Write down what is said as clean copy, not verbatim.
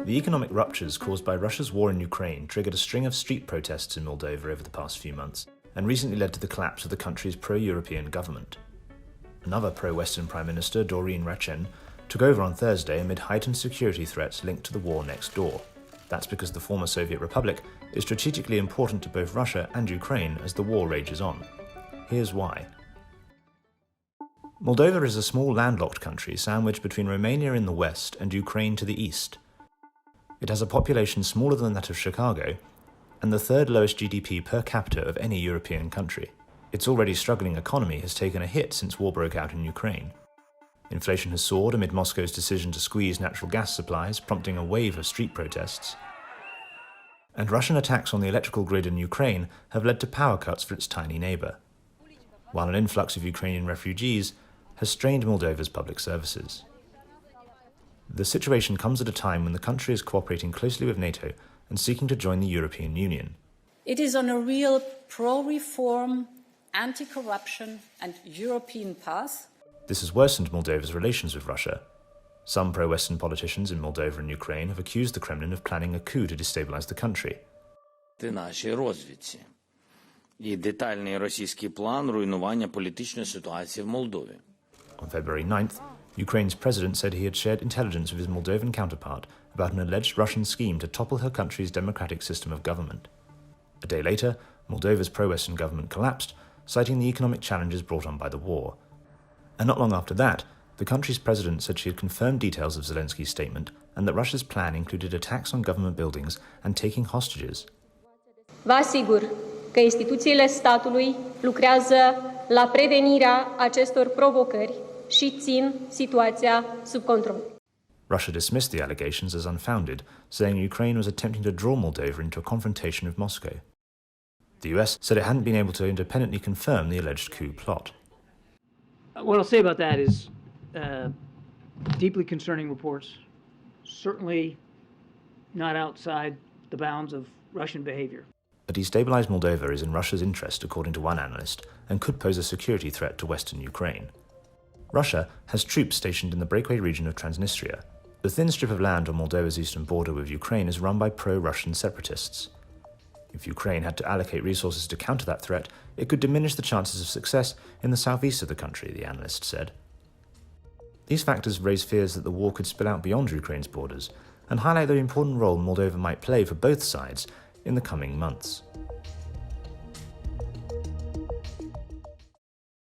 The economic ruptures caused by Russia's war in Ukraine triggered a string of street protests in Moldova over the past few months, and recently led to the collapse of the country's pro-European government. Another pro-Western Prime Minister, Dorin Racen, took over on Thursday amid heightened security threats linked to the war next door. That's because the former Soviet Republic is strategically important to both Russia and Ukraine as the war rages on. Here's why. Moldova is a small landlocked country sandwiched between Romania in the west and Ukraine to the east. It has a population smaller than that of Chicago, and the third lowest GDP per capita of any European country. Its already struggling economy has taken a hit since war broke out in Ukraine. Inflation has soared amid Moscow's decision to squeeze natural gas supplies, prompting a wave of street protests. And Russian attacks on the electrical grid in Ukraine have led to power cuts for its tiny neighbour, while an influx of Ukrainian refugees has strained Moldova's public services. The situation comes at a time when the country is cooperating closely with NATO and seeking to join the European Union. It is on a real pro-reform, anti-corruption and European path. This has worsened Moldova's relations with Russia. Some pro-Western politicians in Moldova and Ukraine have accused the Kremlin of planning a coup to destabilize the country. Нашій розвідці і детальний російський план руйнування політичної ситуації в Молдові. On February 9th, Ukraine's president said he had shared intelligence with his Moldovan counterpart about an alleged Russian scheme to topple her country's democratic system of government. A day later, Moldova's pro-Western government collapsed, citing the economic challenges brought on by the war. And not long after that, the country's president said she had confirmed details of Zelensky's statement and that Russia's plan included attacks on government buildings and taking hostages. Vă asigur că instituțiile statului lucrează la prevenirea acestor provocări și țin situația sub control. Russia dismissed the allegations as unfounded, saying Ukraine was attempting to draw Moldova into a confrontation with Moscow. The US said it hadn't been able to independently confirm the alleged coup plot. What I'll say about that is deeply concerning reports, certainly not outside the bounds of Russian behavior. A destabilized Moldova is in Russia's interest, according to one analyst, and could pose a security threat to western Ukraine. Russia has troops stationed in the breakaway region of Transnistria. The thin strip of land on Moldova's eastern border with Ukraine is run by pro-Russian separatists. If Ukraine had to allocate resources to counter that threat, it could diminish the chances of success in the southeast of the country, the analyst said. These factors raise fears that the war could spill out beyond Ukraine's borders and highlight the important role Moldova might play for both sides in the coming months.